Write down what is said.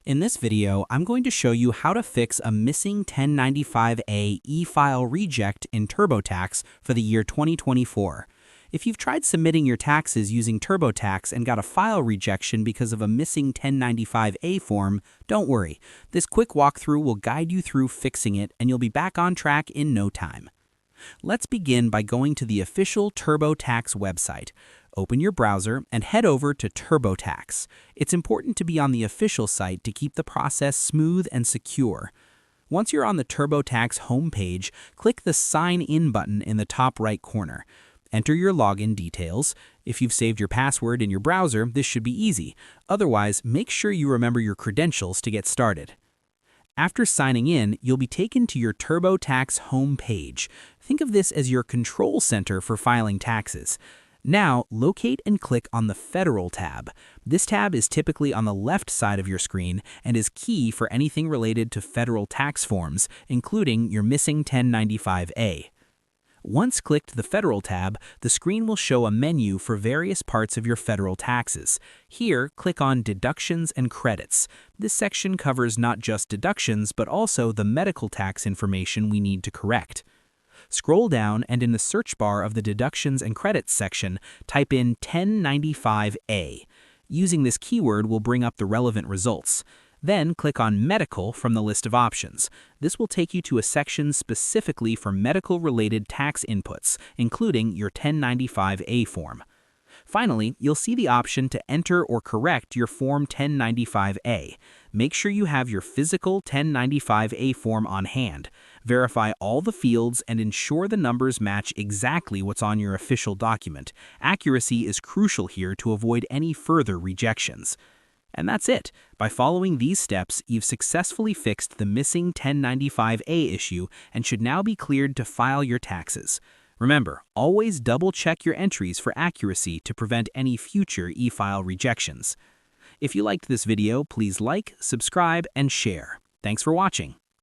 In this video, I'm going to show you how to fix a missing 1095A e-file reject in TurboTax for the year 2024. If you've tried submitting your taxes using TurboTax and got a file rejection because of a missing 1095A form, don't worry. This quick walkthrough will guide you through fixing it and you'll be back on track in no time. Let's begin by going to the official TurboTax website. Open your browser and head over to TurboTax. It's important to be on the official site to keep the process smooth and secure. Once you're on the TurboTax homepage, click the Sign In button in the top right corner. Enter your login details. If you've saved your password in your browser, this should be easy. Otherwise, make sure you remember your credentials to get started. After signing in, you'll be taken to your TurboTax homepage. Think of this as your control center for filing taxes. Now, locate and click on the Federal tab. This tab is typically on the left side of your screen and is key for anything related to federal tax forms, including your missing 1095A. Once clicked the Federal tab, the screen will show a menu for various parts of your federal taxes. Here, click on Deductions and Credits. This section covers not just deductions, but also the medical tax information we need to correct. Scroll down and in the search bar of the Deductions and Credits section, type in 1095A. Using this keyword will bring up the relevant results. Then click on Medical from the list of options. This will take you to a section specifically for medical-related tax inputs, including your 1095A form. Finally, you'll see the option to enter or correct your Form 1095A. Make sure you have your physical 1095A form on hand. Verify all the fields and ensure the numbers match exactly what's on your official document. Accuracy is crucial here to avoid any further rejections. And that's it. By following these steps, you've successfully fixed the missing 1095A issue and should now be cleared to file your taxes. Remember, always double-check your entries for accuracy to prevent any future e-file rejections. If you liked this video, please like, subscribe, and share. Thanks for watching.